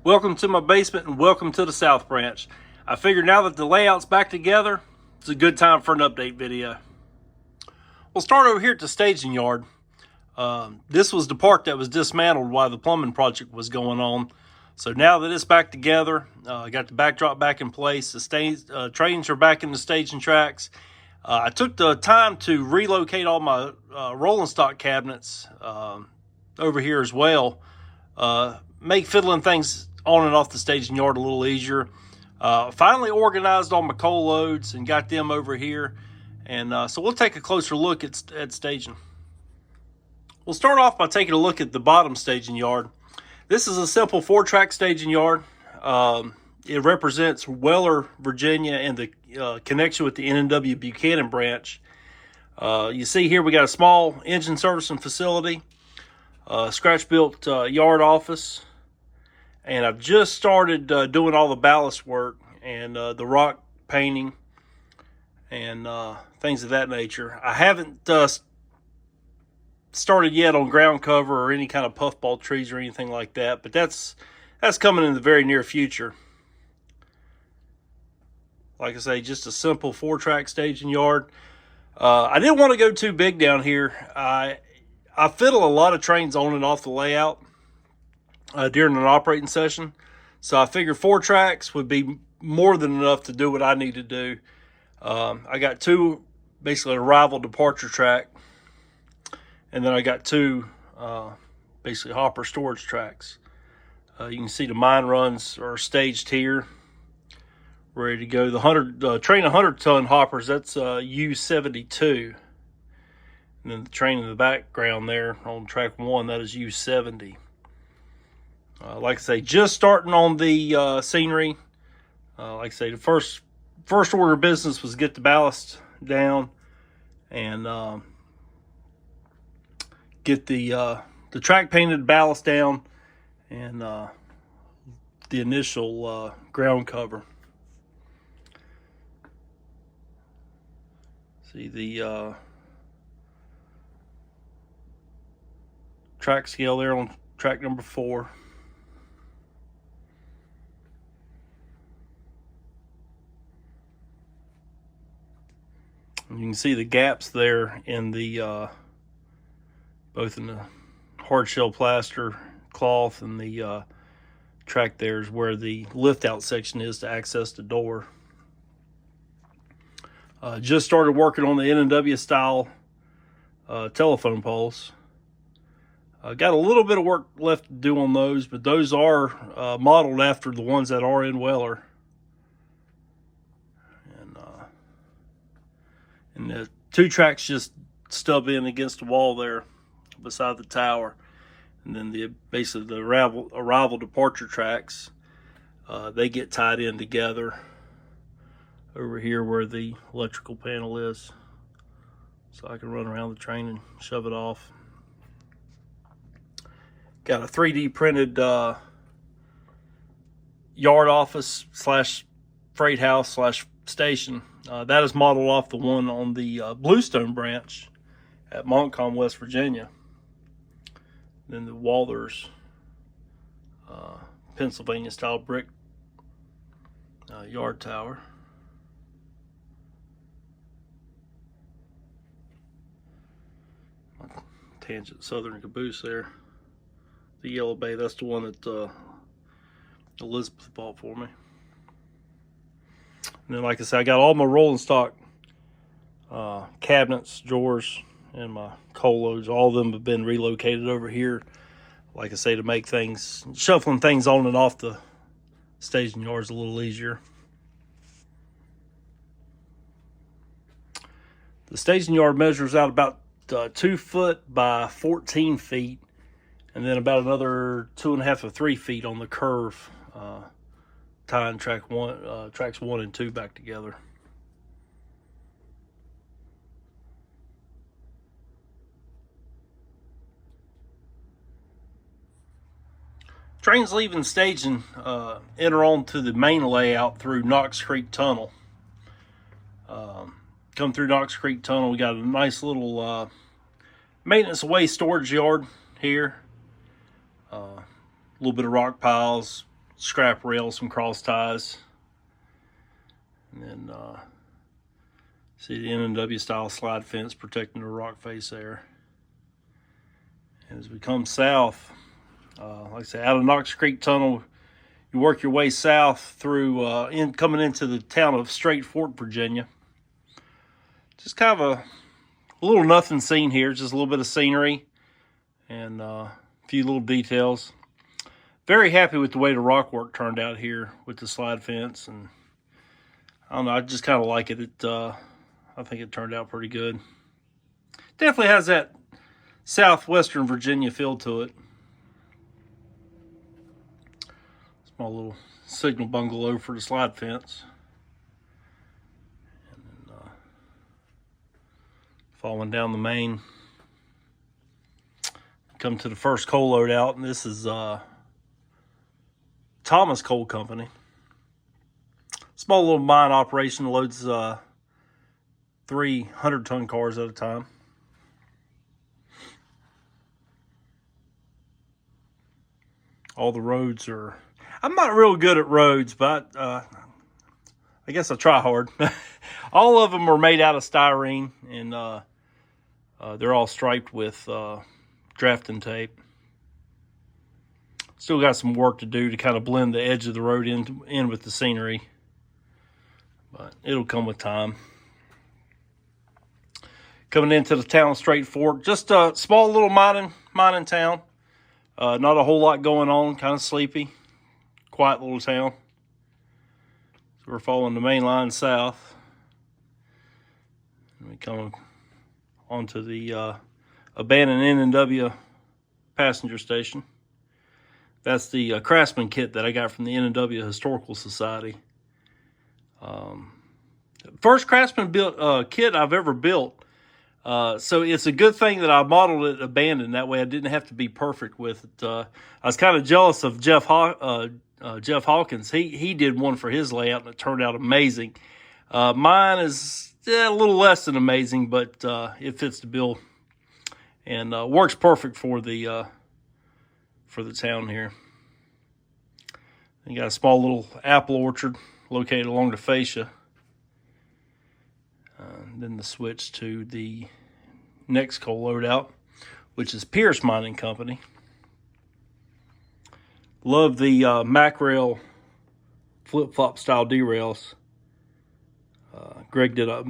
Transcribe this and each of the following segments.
Welcome to my basement and welcome to the South Branch. I figured now that the layout's back together, it's a good time for an update video. We'll start over here at the staging yard. This was the part that was dismantled while the plumbing project was going on. So now that it's back together, I got the backdrop back in place. The trains are back in the staging tracks. I took the time to relocate all my rolling stock cabinets over here as well. Make fiddling things on and off the staging yard a little easier. Finally organized all my coal loads and got them over here. And so we'll take a closer look at staging. We'll start off by taking a look at the bottom staging yard. This is a simple 4-track staging yard. It represents Weller, Virginia, and the connection with the N&W Buchanan branch. You see here we got a small engine servicing facility, scratch-built yard office, and I've just started doing all the ballast work and the rock painting and things of that nature. I haven't started yet on ground cover or any kind of puffball trees or anything like that, but that's coming in the very near future. Like I say, just a simple 4-track staging yard. I didn't want to go too big down here. I fiddle a lot of trains on and off the layout during an operating session, so I figured 4 tracks would be more than enough to do what I need to do. I got 2 basically arrival departure track, and then I got 2 basically hopper storage tracks. You can see the mine runs are staged here, ready to go. The train 100-ton hoppers, that's U72. And then the train in the background there on track 1, that is U70. Like I say, just starting on the scenery. Like I say, the first order of business was get the ballast down and get the track painted, ballast down, and the initial ground cover. See the track scale there on track number 4. And you can see the gaps there in the both in the hard shell plaster cloth and the track there is where the lift out section is to access the door. Just started working on the N&W style telephone poles. Got a little bit of work left to do on those, but those are modeled after the ones that are in Weller. And the 2 tracks just stub in against the wall there beside the tower. And then basically the arrival departure tracks, they get tied in together over here where the electrical panel is. So I can run around the train and shove it off. Got a 3D printed yard office / freight house / station. That is modeled off the one on the Bluestone branch at Montcalm, West Virginia. Then the Walthers Pennsylvania style brick yard tower. Tangent Southern Caboose there. The Yellow Bay, that's the one that Elizabeth bought for me. And then, like I said, I got all my rolling stock cabinets, drawers, and my coal loads. All of them have been relocated over here, like I say, to make things, shuffling things on and off the staging yards a little easier. The staging yard measures out about 2 foot by 14 feet, and then about another 2.5 or 3 feet on the curve, tying tracks 1 and 2 back together. Trains leaving staging enter onto the main layout through Knox Creek Tunnel. Come through Knox Creek Tunnel, we got a nice little maintenance away storage yard here. A little bit of rock piles, scrap rails, some cross ties. And then see the N&W style slide fence protecting the rock face there. And as we come south, like I say, out of Knox Creek Tunnel, you work your way south through coming into the town of Strait Fort, Virginia. Just kind of a little nothing scene here, just a little bit of scenery and a few little details. Very happy with the way the rock work turned out here with the slide fence, and I don't know, I just kind of like it. I think it turned out pretty good. Definitely has that southwestern Virginia feel to it. Small little signal bungalow for the slide fence. And then following down the main, come to the first coal load out, and this is Thomas Coal Company. Small little mine operation, loads 300-ton cars at a time. All the roads are, I'm not real good at roads, but I guess I try hard. All of them are made out of styrene, and they're all striped with drafting tape. Still got some work to do to kind of blend the edge of the road in with the scenery, but it'll come with time. Coming into the town of Strait Fort, just a small little mining town. Not a whole lot going on, kind of sleepy, quiet little town. So we're following the main line south. And we come onto the abandoned N&W passenger station. That's the Craftsman kit that I got from the N&W Historical Society. First Craftsman built kit I've ever built. So it's a good thing that I modeled it abandoned. That way I didn't have to be perfect with it. I was kind of jealous of Jeff Hawkins. He did one for his layout, and it turned out amazing. Mine is a little less than amazing, but it fits the bill and works perfect for the town here. You got a small little apple orchard located along the fascia. Then the switch to the next coal loadout, which is Pierce Mining Company. Love the Macrail flip-flop style derails. Greg did a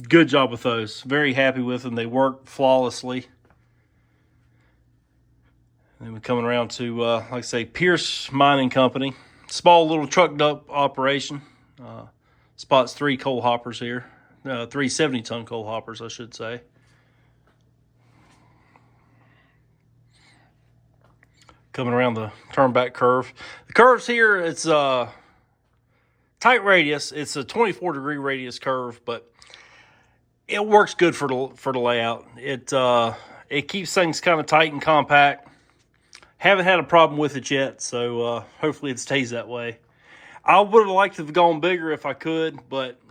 good job with those. Very happy with them. They work flawlessly. And then we're coming around to, like I say, Pierce Mining Company. Small little trucked up operation. Spots 3 coal hoppers here. 3 70-ton coal hoppers, I should say. Coming around the turnback curve. The curves here, it's tight radius. It's a 24-degree radius curve, but it works good for the layout. It keeps things kind of tight and compact. Haven't had a problem with it yet, so hopefully it stays that way. I would have liked to have gone bigger if I could, but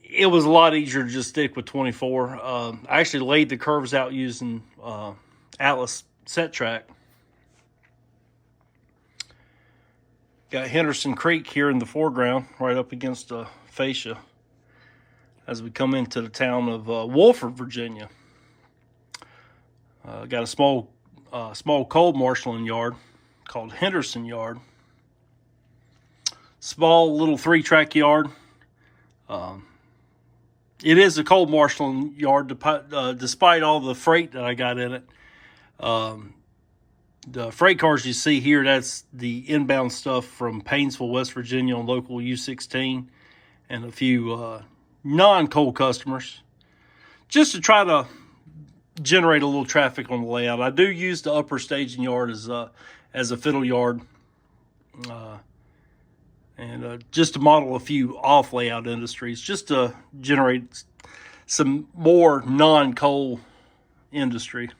it was a lot easier to just stick with 24. I actually laid the curves out using Atlas set track. Got Henderson Creek here in the foreground, right up against the fascia as we come into the town of Wolford, Virginia. Got a small coal marshaling yard called Henderson Yard. Small little 3-track yard. It is a coal marshaling yard despite all the freight that I got in it. The freight cars you see here, that's the inbound stuff from Paynesville, West Virginia on local U16 and a few non-coal customers. Just to try to generate a little traffic on the layout. I do use the upper staging yard as a fiddle yard. And just to model a few off layout industries, just to generate some more non-coal industry.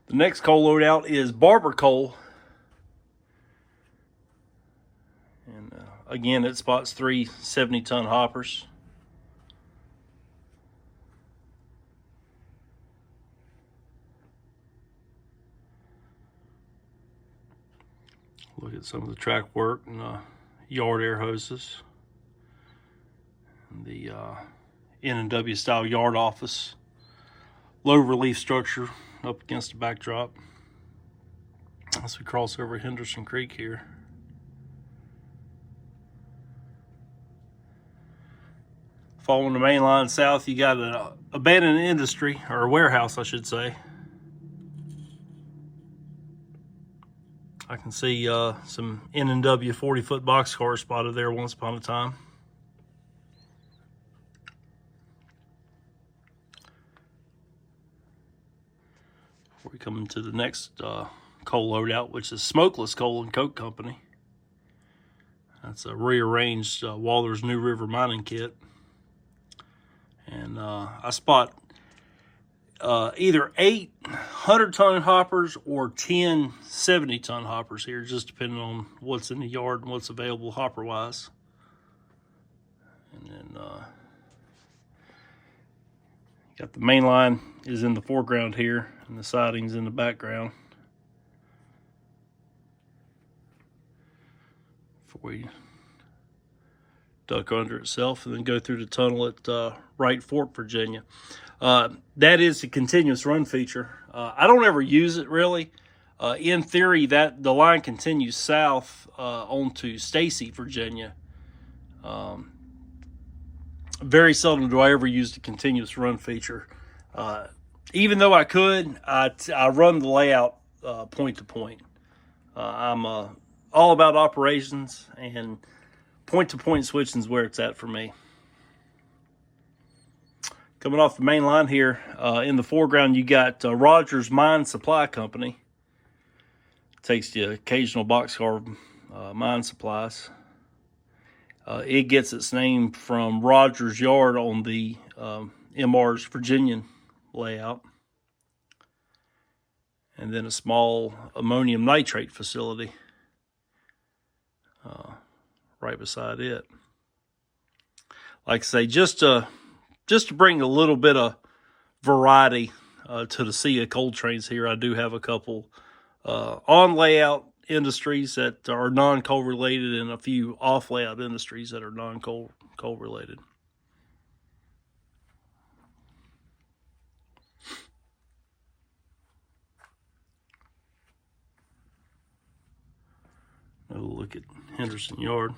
The next coal loadout is Barber Coal. And again, it spots 3 70-ton hoppers. Look at some of the track work and yard air hoses. And the N&W style yard office. Low relief structure up against the backdrop. As we cross over Henderson Creek here. Following the main line south, you got an abandoned industry, or a warehouse, I should say. I can see some N&W 40-foot boxcars spotted there once upon a time. Before we come into the next coal loadout, which is Smokeless Coal and Coke Company. That's a rearranged Waller's New River mining kit. And I spot either 8 100-ton hoppers or 10 70-ton hoppers here, just depending on what's in the yard and what's available hopper-wise. And then got the main line is in the foreground here, and the siding's in the background. Before we duck under itself and then go through the tunnel at Wright Fork, Virginia. That is a continuous run feature. I don't ever use it really. In theory, that the line continues south onto Stacy, Virginia. Very seldom do I ever use the continuous run feature. Even though I could, I run the layout point to point. I'm all about operations, and point-to-point switching is where it's at for me. Coming off the main line here, in the foreground you got Rogers Mine Supply Company. Takes the occasional boxcar mine supplies. It gets its name from Rogers Yard on the MR's Virginian layout. And then a small ammonium nitrate facility right beside it. Like I say, just to bring a little bit of variety to the sea of coal trains here, I do have a couple on layout industries that are non-coal related, and a few off layout industries that are non-coal related. Another look at Henderson Yard.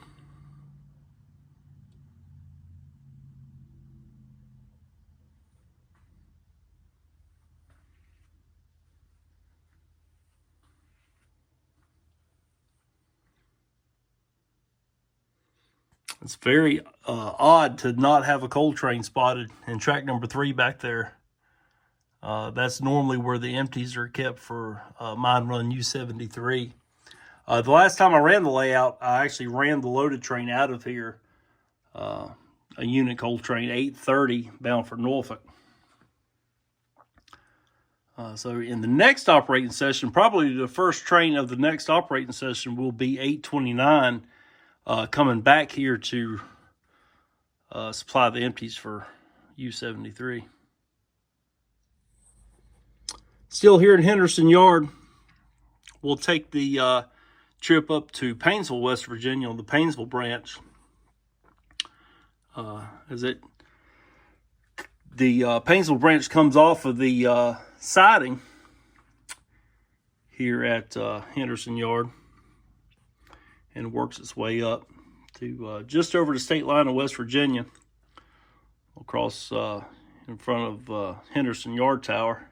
It's very odd to not have a coal train spotted in track number 3 back there. That's normally where the empties are kept for mine run U73. The last time I ran the layout, I actually ran the loaded train out of here. A unit coal train 830 bound for Norfolk. So in the next operating session, probably the first train of the next operating session will be 829. Coming back here to supply the empties for U73. Still here in Henderson Yard, we'll take the trip up to Paynesville, West Virginia on the Paynesville branch. The Paynesville branch comes off of the siding here at Henderson Yard, and works its way up to just over the state line of West Virginia, across in front of Henderson Yard Tower,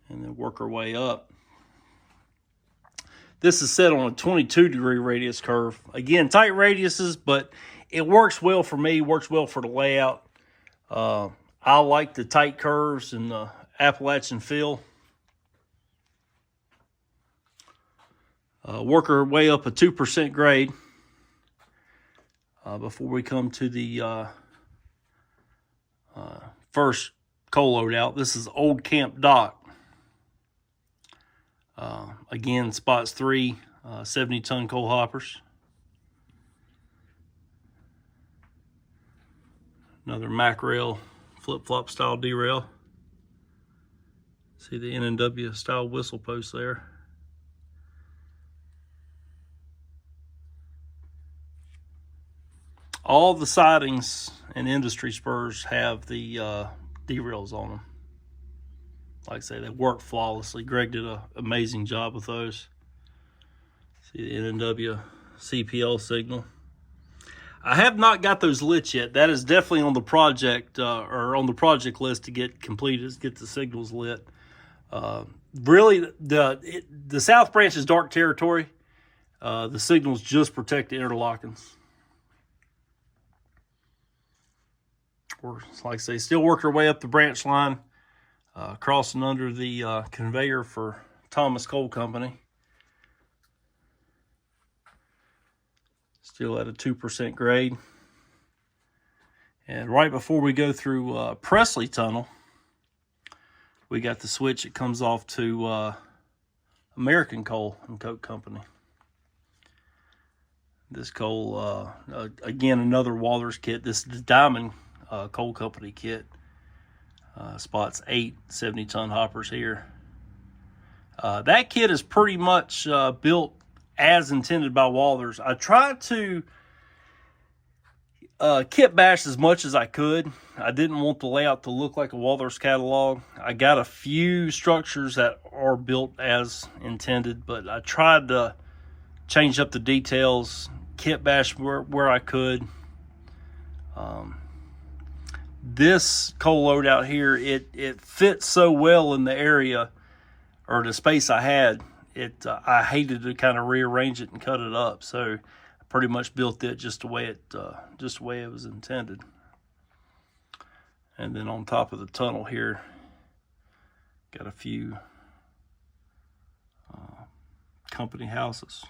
and then work our way up. This is set on a 22-degree radius curve. Again, tight radiuses, but it works well for me, works well for the layout. I like the tight curves and the Appalachian feel. Work our way up a 2% grade before we come to the first coal load out. This is Old Camp Dock. Again, spots 3 70-ton coal hoppers. Another Mack rail flip-flop style derail. See the N&W style whistle post there. All the sidings and industry spurs have the derails on them. Like I say, they work flawlessly. Greg did an amazing job with those. See the NNW CPL signal. I have not got those lit yet. That is definitely on the project or on the project list to get completed, is get the signals lit. Really, the South Branch is dark territory. The signals just protect the interlockings. We're, like I say, still working our way up the branch line, crossing under the conveyor for Thomas Coal Company. Still at a 2% grade. And right before we go through Presley Tunnel, we got the switch that comes off to American Coal and Coke Company. This coal, again, another Walters kit. This is the Diamond Coal Company kit. Spots 8 70-ton hoppers here. That kit is pretty much built as intended by Walters. I tried to kit bash as much as I could. I didn't want the layout to look like a Walters catalog. I got a few structures that are built as intended, but I tried to change up the details, kit bash where I could. This coal load out here, it fits so well in the area or the space I had. I hated to kind of rearrange it and cut it up, so I pretty much built it just the way it was intended. And then on top of the tunnel here, got a few company houses.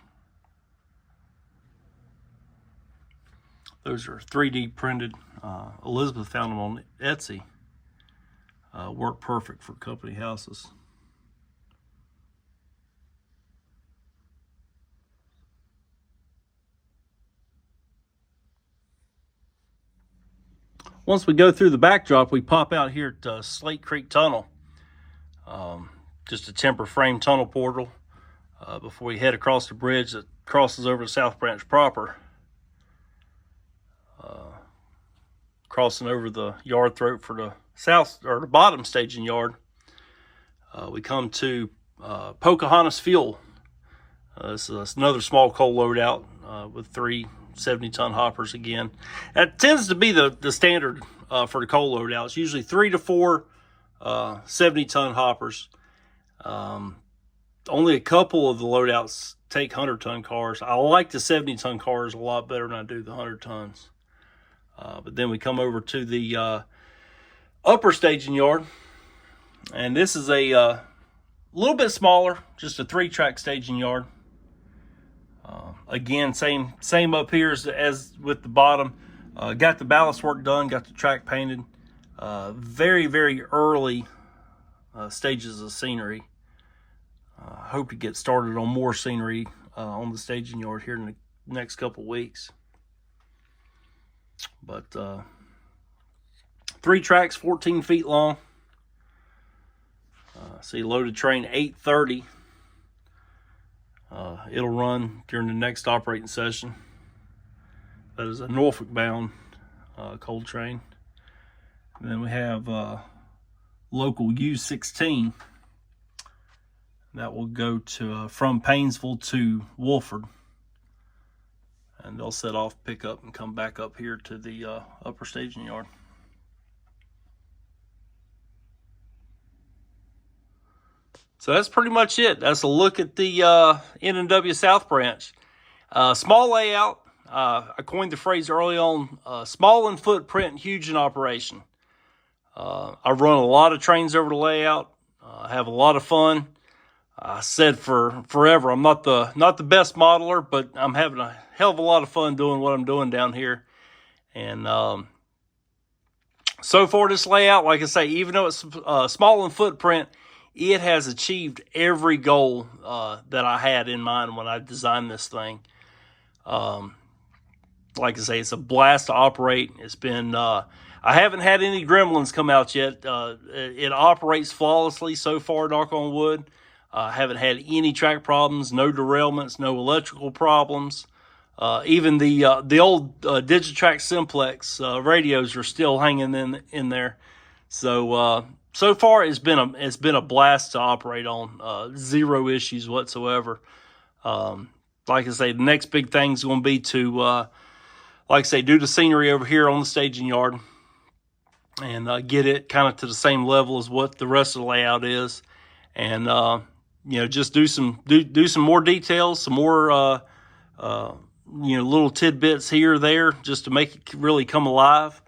Those are 3D printed. Elizabeth found them on Etsy. Work perfect for company houses. Once we go through the backdrop, we pop out here at Slate Creek Tunnel. Just a timber frame tunnel portal before you head across the bridge that crosses over the South Branch proper. Crossing over the yard throat for the south or the bottom staging yard, we come to Pocahontas Fuel. This is another small coal loadout with 3 70-ton hoppers again. That tends to be the standard for the coal loadout. It's usually 3 to 4 70-ton hoppers. Only a couple of the loadouts take 100-ton cars. I like the 70-ton cars a lot better than I do the 100 tons. But then we come over to the upper staging yard, and this is a little bit smaller, just a 3-track staging yard. Again, same up here as with the bottom. Got the ballast work done, got the track painted. Very, very early stages of scenery. Hope to get started on more scenery on the staging yard here in the next couple weeks. But 3 tracks, 14 feet long. See, loaded train 830. It'll run during the next operating session. That is a Norfolk bound coal train. And then we have local U16 that will go to from Paynesville to Wolford. And they'll set off, pick up, and come back up here to the upper staging yard. So that's pretty much it. That's a look at the NNW South Branch. Small layout. I coined the phrase early on, small in footprint, huge in operation. I run a lot of trains over the layout. I have a lot of fun. I said for forever, I'm not the best modeler, but I'm having a hell of a lot of fun doing what I'm doing down here. And so far, this layout, like I say, even though it's small in footprint, it has achieved every goal that I had in mind when I designed this thing. Like I say, it's a blast to operate. It's been, I haven't had any gremlins come out yet. It operates flawlessly so far, knock on wood. I haven't had any track problems, no derailments, no electrical problems. Even the old Digitrack Simplex radios are still hanging in there. So so far it's been a blast to operate on. Zero issues whatsoever. Like I say, the next big thing is going to be to like I say, do the scenery over here on the staging yard and get it kind of to the same level as what the rest of the layout is, and just do some more details, some more little tidbits here or there, just to make it really come alive,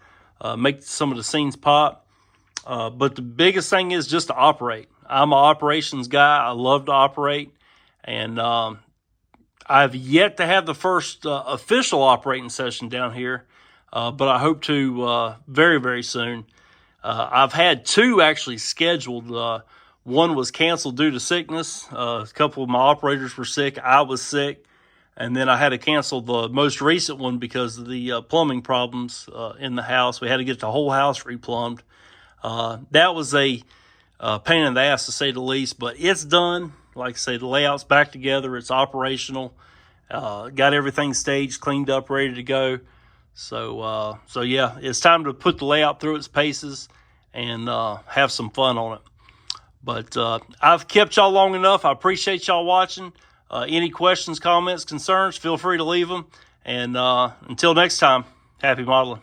make some of the scenes pop. But the biggest thing is just to operate. I'm an operations guy. I love to operate, and I've yet to have the first official operating session down here, but I hope to very, very soon. I've had two actually scheduled. One was canceled due to sickness. A couple of my operators were sick. I was sick. And then I had to cancel the most recent one because of the plumbing problems in the house. We had to get the whole house replumbed. That was a pain in the ass, to say the least, but it's done. Like I say, the layout's back together. It's operational. Got everything staged, cleaned up, ready to go. So yeah, it's time to put the layout through its paces and have some fun on it. But I've kept y'all long enough. I appreciate y'all watching. Any questions, comments, concerns, feel free to leave them. And until next time, happy modeling.